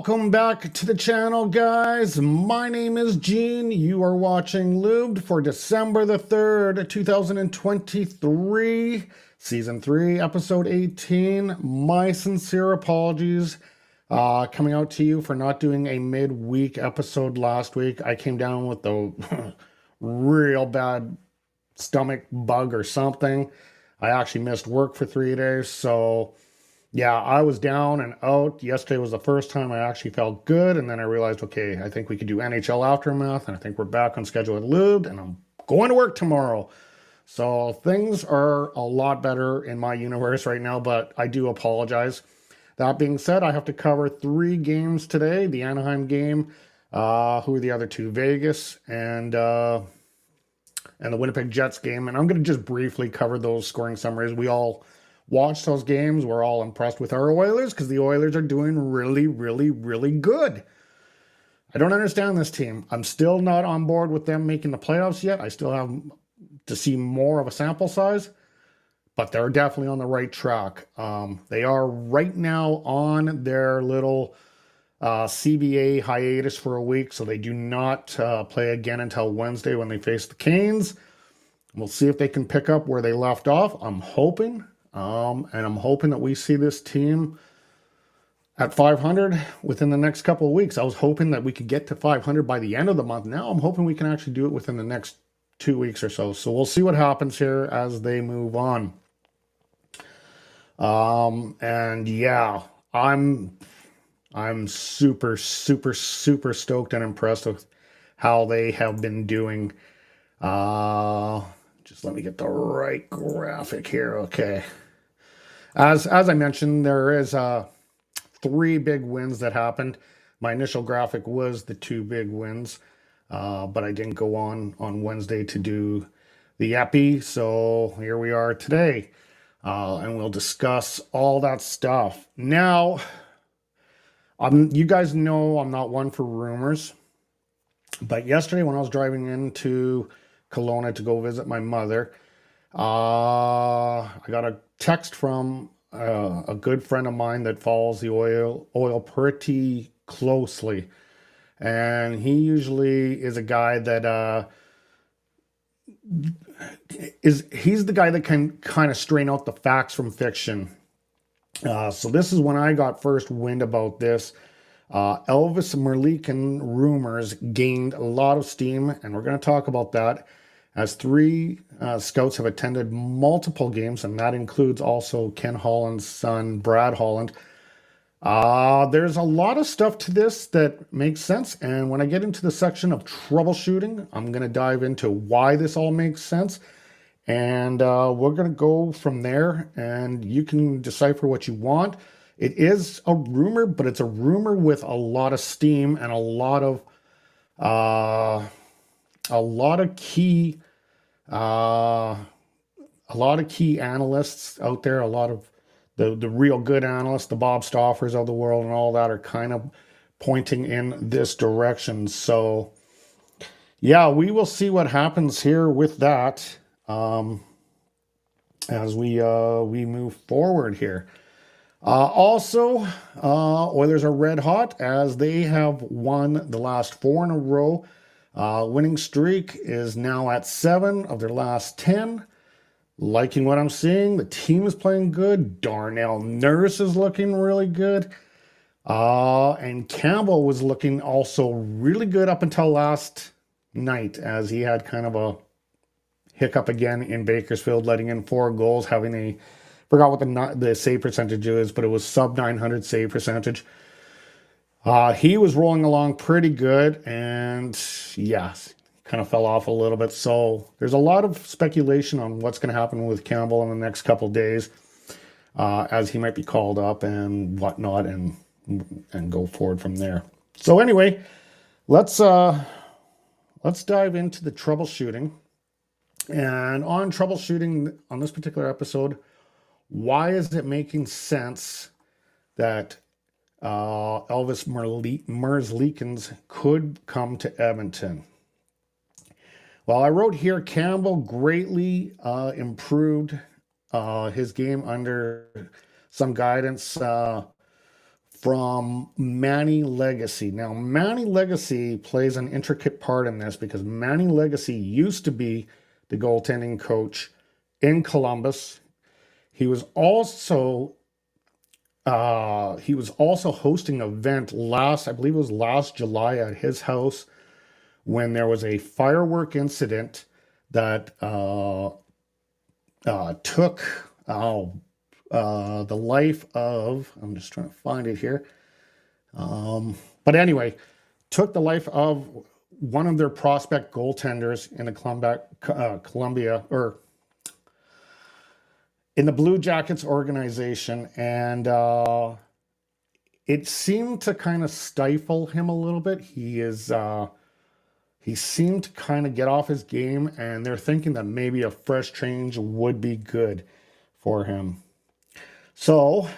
Welcome back to the channel, guys. My name is Gene. You are watching Lubed for December the 3rd, 2023, Season 3, Episode 18. My sincere apologies coming out to you for not doing a midweek episode last week. I came down with the real bad stomach bug or something. I actually missed work for 3 days, so... yeah, I was down and out. Yesterday was the first time I actually felt good, and then I realized, okay, I think we could do NHL Aftermath, and I think we're back on schedule with Lubed, and I'm going to work tomorrow. So things are a lot better in my universe right now, but I do apologize. That being said, I have to cover 3 games today. The Anaheim game, who are the other 2? Vegas, and the Winnipeg Jets game. And I'm going to just briefly cover those scoring summaries. We all watch those games. We're all impressed with our Oilers because the Oilers are doing really, really, really good. I don't understand this team. I'm still not on board with them making the playoffs yet. I still have to see more of a sample size, but they're definitely on the right track. They are right now on their little CBA hiatus for a week, so they do not play again until Wednesday when they face the Canes. We'll see if they can pick up where they left off. I'm hoping. And I'm hoping that we see this team at 500 within the next couple of weeks. I was hoping that we could get to 500 by the end of the month. Now I'm hoping we can actually do it within the next 2 weeks or so. So we'll see what happens here as they move on. And yeah, I'm super, super, super stoked and impressed with how they have been doing. Just let me get the right graphic here. Okay. As I mentioned, there is 3 big wins that happened. My initial graphic was the 2 big wins, but I didn't go on Wednesday to do the epi. So here we are today, and we'll discuss all that stuff. Now, you guys know I'm not one for rumors, but yesterday when I was driving into Kelowna to go visit my mother, I got a text from a good friend of mine that follows the oil pretty closely, and he usually is a guy that he's the guy that can kind of strain out the facts from fiction. So this is when I got first wind about this. Elvis Merzlikins rumors gained a lot of steam, and we're going to talk about that, as 3 scouts have attended multiple games, and that includes also Ken Holland's son, Brad Holland. There's a lot of stuff to this that makes sense, and when I get into the section of troubleshooting, I'm going to dive into why this all makes sense, and we're going to go from there, and you can decipher what you want. It is a rumor, but it's a rumor with a lot of steam and a lot of key analysts out there, a lot of the real good analysts, the Bob Stoffers of the world and all that, are kind of pointing in this direction. So yeah, we will see what happens here with that as we move forward here. Also, Oilers are red hot as they have won the last 4 in a row. Winning streak is now at 7 of their last 10. Liking what I'm seeing. The team is playing good. Darnell Nurse is looking really good. And Campbell was looking also really good up until last night, as he had kind of a hiccup again in Bakersfield, letting in 4 goals, having a... forgot what the save percentage is, but it was sub 900 save percentage. He was rolling along pretty good, and yes, kind of fell off a little bit. So there's a lot of speculation on what's going to happen with Campbell in the next couple of days, as he might be called up and whatnot, and go forward from there. So anyway, let's dive into the troubleshooting. And on troubleshooting on this particular episode, why is it making sense that Elvis Merzlikins could come to Edmonton? Well, I wrote here, Campbell greatly improved his game under some guidance from Manny Legacy. Now, Manny Legacy plays an intricate part in this because Manny Legacy used to be the goaltending coach in Columbus. He was also hosting an event I believe it was last July at his house when there was a firework incident that took the life of, I'm just trying to find it here. But anyway, took the life of one of their prospect goaltenders in the Columbia, or in the Blue Jackets organization. And it seemed to kind of stifle him a little bit. He seemed to kind of get off his game, and they're thinking that maybe a fresh change would be good for him. So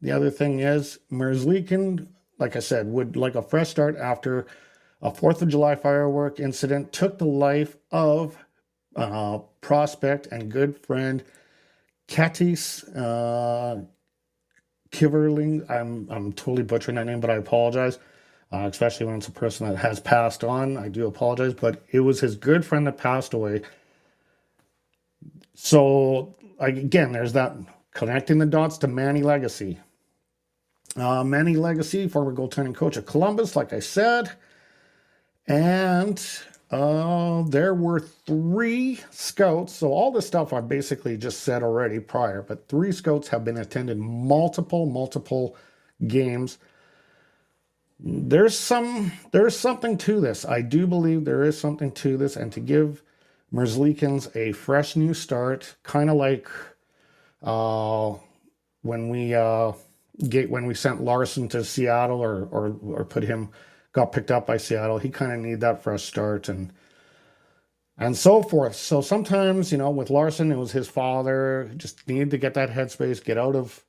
the other thing is, Merzlikins, like I said, would like a fresh start after a 4th of July firework incident took the life of prospect and good friend Katis Kiverling. I'm totally butchering that name, but I apologize, especially when it's a person that has passed on. I do apologize, but it was his good friend that passed away. So again, there's that connecting the dots to Manny Legacy. Manny Legacy, former goaltending coach of Columbus, like I said. And there were 3 scouts. So all this stuff I basically just said already prior, but 3 scouts have been attended multiple games. There's something to this. I do believe there is something to this, and to give Merzlikins a fresh new start, kind of like when we sent Larson to Seattle, or got picked up by Seattle. He kind of needed that fresh start and so forth. So sometimes, with Larson, it was his father, just needed to get that headspace, get out of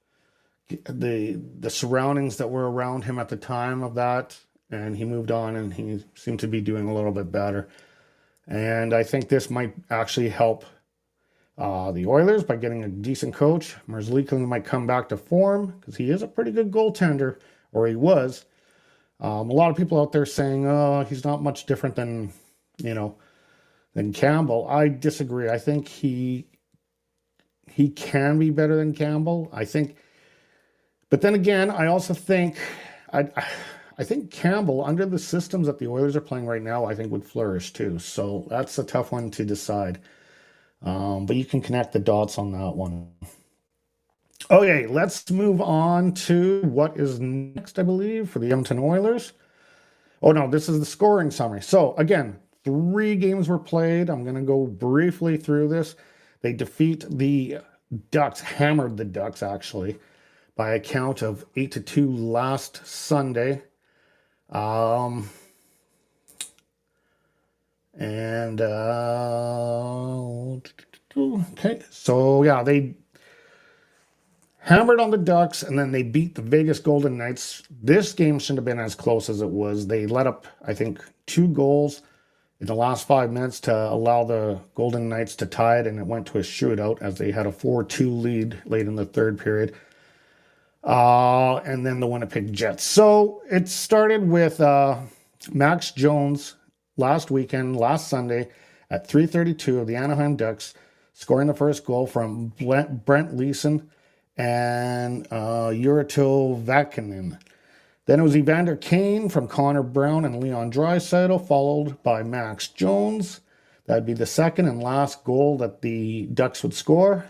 the surroundings that were around him at the time of that, and he moved on, and he seemed to be doing a little bit better. And I think this might actually help the Oilers by getting a decent coach. Merzlikins might come back to form because he is a pretty good goaltender, or he was. A lot of people out there saying, "Oh, he's not much different than Campbell." I disagree. I think he can be better than Campbell. I think, but then again, I also think I think Campbell, under the systems that the Oilers are playing right now, I think would flourish too. So that's a tough one to decide. But you can connect the dots on that one. Okay, let's move on to what is next, I believe, for the Edmonton Oilers. Oh, no, this is the scoring summary. So, again, 3 games were played. I'm going to go briefly through this. They defeat the Ducks, hammered the Ducks, actually, by a count of 8-2 last Sunday. Okay, so yeah, they hammered on the Ducks, and then they beat the Vegas Golden Knights. This game shouldn't have been as close as it was. They let up, I think, 2 goals in the last 5 minutes to allow the Golden Knights to tie it, and it went to a shootout as they had a 4-2 lead late in the 3rd period. And then the Winnipeg Jets. So it started with Max Jones last Sunday at 3:32 of the Anaheim Ducks, scoring the first goal from Brent Leeson and Urto Vakinen. Then it was Evander Kane from Connor Brown and Leon Draisaitl, followed by Max Jones. That'd be the second and last goal that the Ducks would score.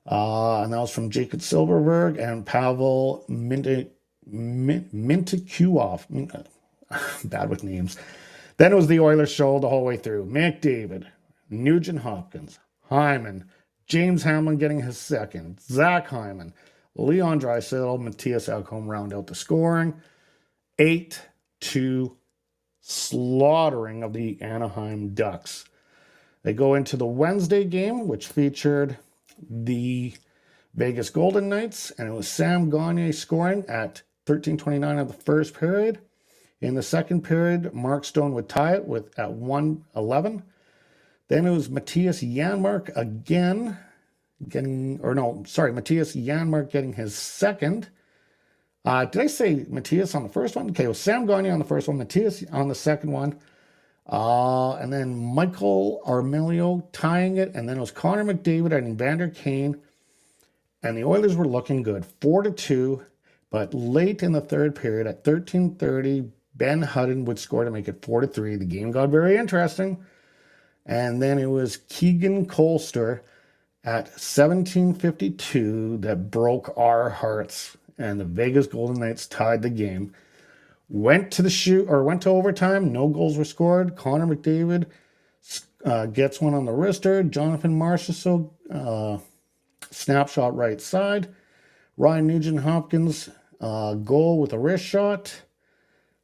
And that was from Jacob Silverberg and Pavel Mintyukov. Bad with names. Then it was the Oilers show the whole way through. McDavid, Nugent Hopkins, Hyman, James Hamlin getting his second, Zach Hyman, Leon Draisaitl, Matthias Ekholm round out the scoring. 8-2 slaughtering of the Anaheim Ducks. They go into the Wednesday game, which featured the Vegas Golden Knights, and it was Sam Gagner scoring at 13:29 of the first period. In the second period, Mark Stone would tie it at 1:11. Then it was Matthias Janmark Matthias Janmark getting his second. Did I say Matthias on the first one? Okay, it was Sam Gagner on the first one, Matthias on the second one. And then Michael Armelio tying it. And then it was Connor McDavid and Evander Kane. And the Oilers were looking good, 4-2. But late in the third period at 13:30, Ben Hutton would score to make it 4-3. The game got very interesting. And then it was Keegan Colster at 17:52 that broke our hearts. And the Vegas Golden Knights tied the game. Went to overtime. No goals were scored. Connor McDavid gets one on the wrister. Jonathan Marchessault, snapshot right side. Ryan Nugent-Hopkins goal with a wrist shot.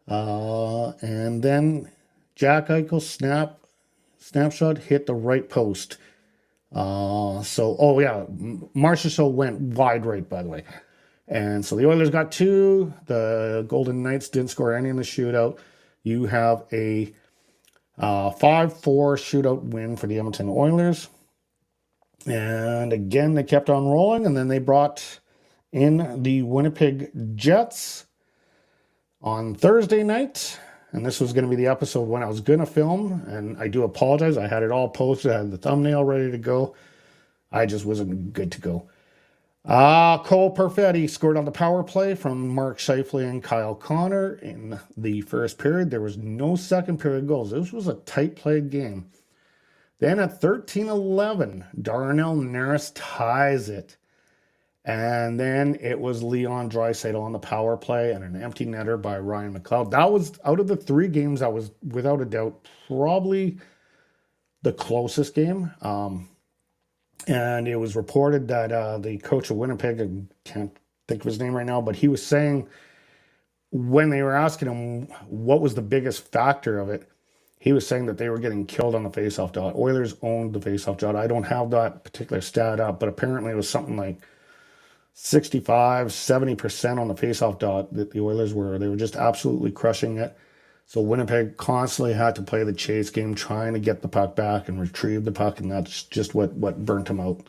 And then Jack Eichel's snapshot hit the right post. Marchessault went wide right, by the way. And so the Oilers got 2. The Golden Knights didn't score any in the shootout. You have a 5-4 shootout win for the Edmonton Oilers. And again, they kept on rolling, and then they brought in the Winnipeg Jets on Thursday night. And this was going to be the episode when I was going to film. And I do apologize. I had it all posted. I had the thumbnail ready to go. I just wasn't good to go. Cole Perfetti scored on the power play from Mark Scheifele and Kyle Connor in the first period. There was no second period goals. This was a tight played game. Then at 13:11, Darnell Nurse ties it. And then it was Leon Draisaitl on the power play and an empty netter by Ryan McLeod. That was, out of the 3 games, that was without a doubt probably the closest game. And it was reported that the coach of Winnipeg, I can't think of his name right now, but he was saying when they were asking him what was the biggest factor of it, he was saying that they were getting killed on the faceoff dot. Oilers owned the faceoff dot. I don't have that particular stat up, but apparently it was something like 65, 70% on the faceoff dot that the Oilers were. They were just absolutely crushing it. So Winnipeg constantly had to play the chase game, trying to get the puck back and retrieve the puck, and that's just what burnt them out.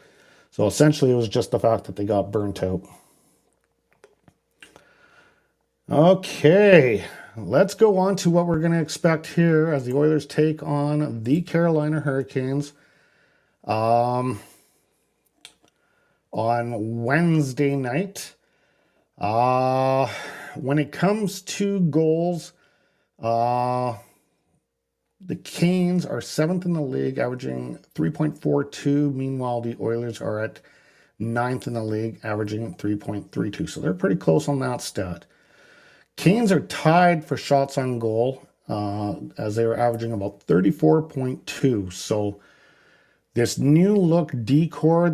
So essentially it was just the fact that they got burnt out. Okay, let's go on to what we're going to expect here as the Oilers take on the Carolina Hurricanes on Wednesday night. When it comes to goals, the Canes are 7th in the league, averaging 3.42. Meanwhile, the Oilers are at 9th in the league, averaging 3.32. So they're pretty close on that stat. Canes are tied for shots on goal, as they were averaging about 34.2. So this new look decor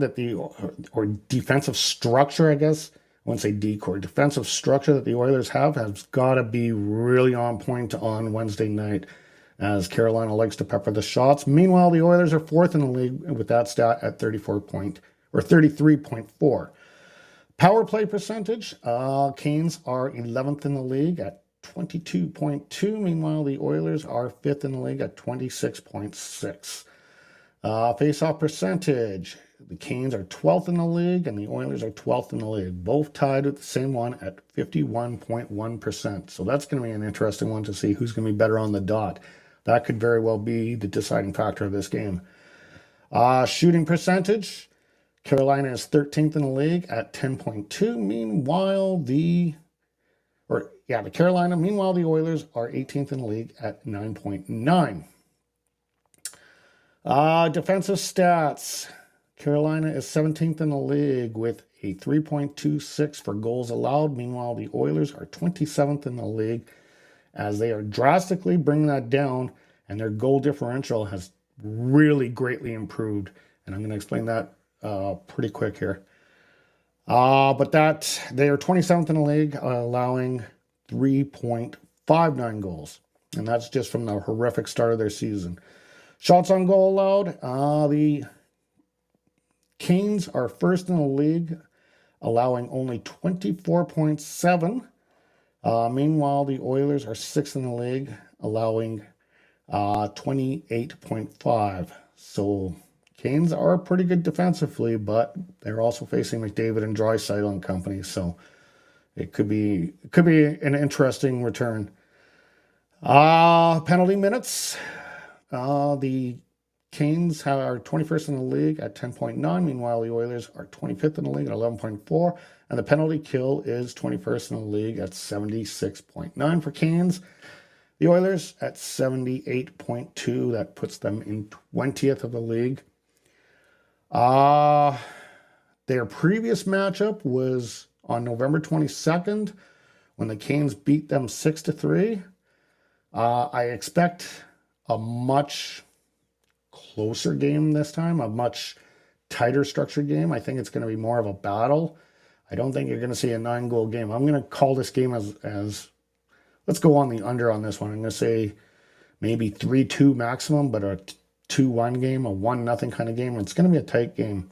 or defensive structure, I guess, I wouldn't say decor, defensive structure that the Oilers have has got to be really on point on Wednesday night, as Carolina likes to pepper the shots. Meanwhile, the Oilers are 4th in the league with that stat at 33.4. Power play percentage, Canes are 11th in the league at 22.2. Meanwhile, the Oilers are 5th in the league at 26.6. Face-off percentage, the Canes are 12th in the league and the Oilers are 12th in the league, both tied with the same one at 51.1%. So that's going to be an interesting one to see who's going to be better on the dot. That could very well be the deciding factor of this game. Shooting percentage, Carolina is 13th in the league at 10.2. Meanwhile, the Oilers are 18th in the league at 9.9. Defensive stats. Carolina is 17th in the league with a 3.26 for goals allowed. Meanwhile, the Oilers are 27th in the league, as they are drastically bringing that down, and their goal differential has really greatly improved. And I'm going to explain that pretty quick here. But that they are 27th in the league, allowing 3.59 goals. And that's just from the horrific start of their season. Shots on goal allowed, the Canes are 1st in the league, allowing only 24.7. Meanwhile, the Oilers are 6th in the league, allowing 28.5. So Canes are pretty good defensively, but they're also facing McDavid and Draisaitl and company. So it could be an interesting return. Penalty minutes. The Canes are 21st in the league at 10.9. Meanwhile, the Oilers are 25th in the league at 11.4. And the penalty kill is 21st in the league at 76.9 for Canes. The Oilers at 78.2. That puts them in 20th of the league. Their previous matchup was on November 22nd when the Canes beat them 6-3. I expect a much closer game this time, a much tighter structured game. I think it's going to be more of a battle. I don't think you're going to see a 9-goal game. I'm going to call this game as let's go on the under on this one. I'm going to say maybe 3-2 maximum, but a 2-1 game, a 1-0 kind of game. It's going to be a tight game.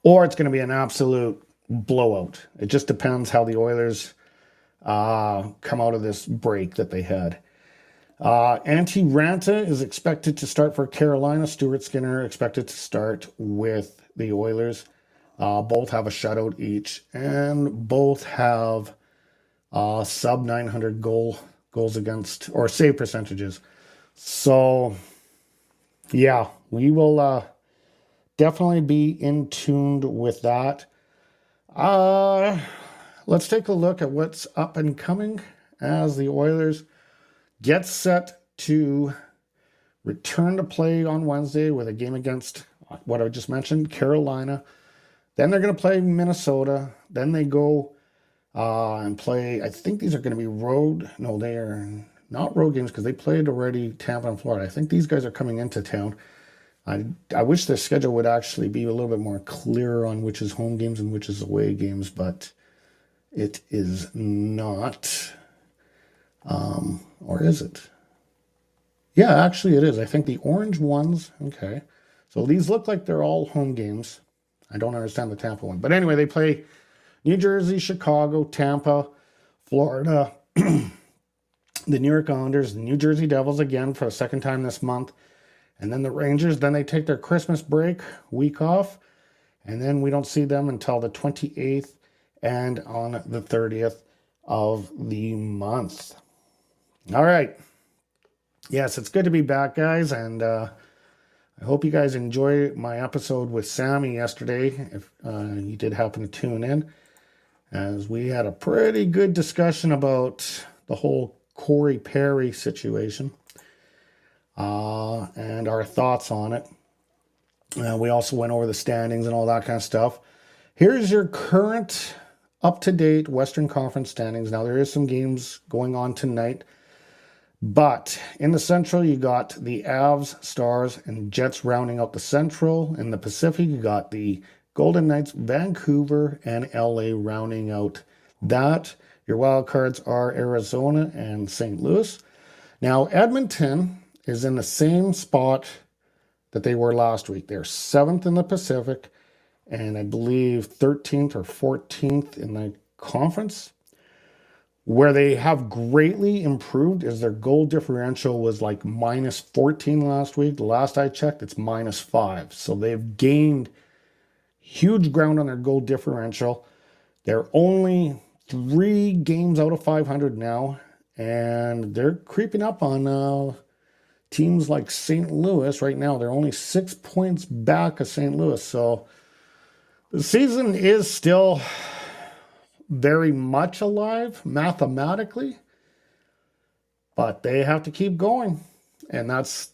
Or it's going to be an absolute blowout. It just depends how the Oilers come out of this break that they had. Antti Ranta is expected to start for Carolina. Stuart Skinner expected to start with the Oilers. Both have a shutout each, and both have sub 900 goals against or save percentages. So, yeah, we will definitely be in tuned with that. Let's take a look at what's up and coming as the Oilers get set to return to play on Wednesday with a game against what I just mentioned, Carolina. Then they're going to play Minnesota. Then they go and play, I think these are going to be road. No, they are not road games because they played already Tampa and Florida. I think these guys are coming into town. I wish their schedule would actually be a little bit more clear on which is home games and which is away games, but it is not. Or is it? Yeah, actually it is. I think the orange ones, okay. So these look like they're all home games. I don't understand the Tampa one. But anyway, they play New Jersey, Chicago, Tampa, Florida, the New York Islanders, the New Jersey Devils again for a second time this month, and then the Rangers. Then they take their Christmas break, week off, and then we don't see them until the 28th and on the 30th of the month. All right. Yes, it's good to be back, guys, and I hope you guys enjoy my episode with Sammy yesterday, if you did happen to tune in, as we had a pretty good discussion about the whole Corey Perry situation and our thoughts on it. We also went over the standings and all that kind of stuff. Here's your current up-to-date Western Conference standings. Now, there is some games going on tonight, but in the Central, you got the Avs, Stars, and Jets rounding out the Central. In the Pacific, you got the Golden Knights, Vancouver, and LA rounding out that. Your wild cards are Arizona and St. Louis. Now, Edmonton is in the same spot that they were last week. They're 7th in the Pacific, and I believe 13th or 14th in the conference. Where they have greatly improved is their goal differential was like -14 last week. The last I checked, it's -5. So they've gained huge ground on their goal differential. They're only 3 games out of 500 now, and they're creeping up on teams like St. Louis right now. They're only 6 points back of St. Louis. So the season is still very much alive mathematically, but they have to keep going, and that's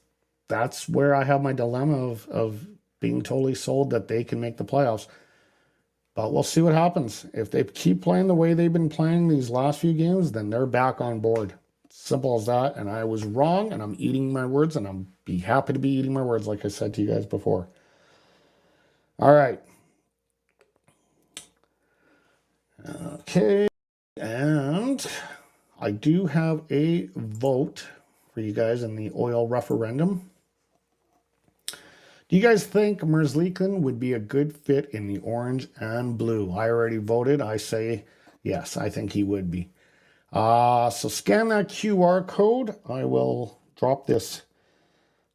where I have my dilemma of being totally sold that they can make the playoffs. But we'll see what happens. If they keep playing the way they've been playing these last few games, then they're back on board. Simple as that. And I was wrong, and I'm eating my words, and I'm be happy to be eating my words, like I said to you guys before. All right. Okay, and I do have a vote for you guys in the oil referendum. Do you guys think Merzlikins would be a good fit in the orange and blue? I already voted. I say yes, I think he would be. So scan that QR code. I will drop this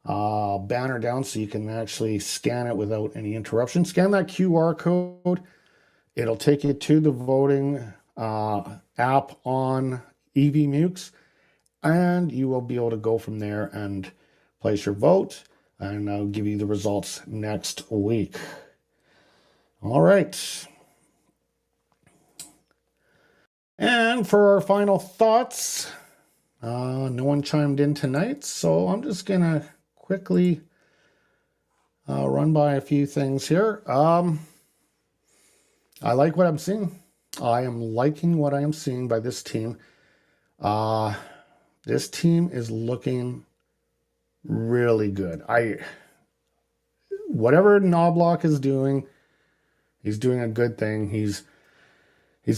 banner down so you can actually scan it without any interruption. Scan that QR code. It'll take you to the voting app on EVMukes, and you will be able to go from there and place your vote, and I'll give you the results next week. All right. And for our final thoughts, no one chimed in tonight, so I'm just going to quickly run by a few things here. I like what I'm seeing. I am liking what I am seeing by this team. This team is looking really good. Whatever Knobloch is doing, he's doing a good thing. He's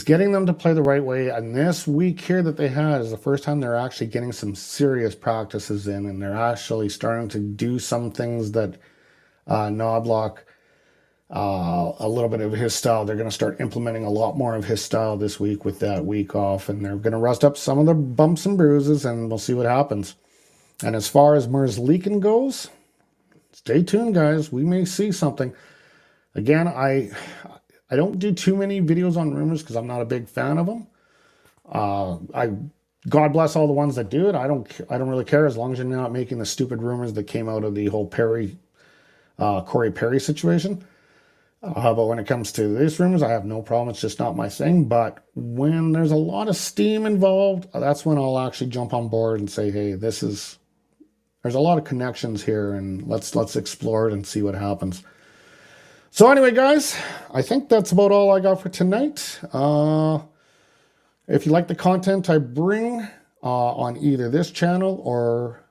getting them to play the right way. And this week here that they had is the first time they're actually getting some serious practices in, and they're actually starting to do some things that Knobloch, a little bit of his style, they're going to start implementing a lot more of his style this week with that week off, and they're going to rest up some of the bumps and bruises, and we'll see what happens. And as far as Merzlikins goes, stay tuned, guys. We may see something. Again, I don't do too many videos on rumors because I'm not a big fan of them. God bless all the ones that do it. I don't really care as long as you're not making the stupid rumors that came out of the whole Corey Perry situation. But when it comes to these rumors, I have no problem. It's just not my thing. But when there's a lot of steam involved, that's when I'll actually jump on board and say, hey, there's a lot of connections here, and let's explore it and see what happens. So anyway, guys, I think that's about all I got for tonight. If you like the content I bring on either this channel or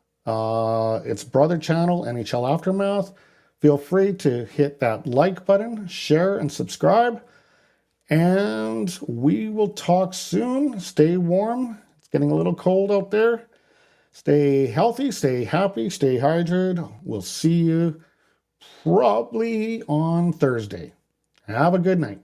its brother channel, NHL Aftermath, feel free to hit that like button, share, and subscribe. And we will talk soon. Stay warm. It's getting a little cold out there. Stay healthy, stay happy, stay hydrated. We'll see you probably on Thursday. Have a good night.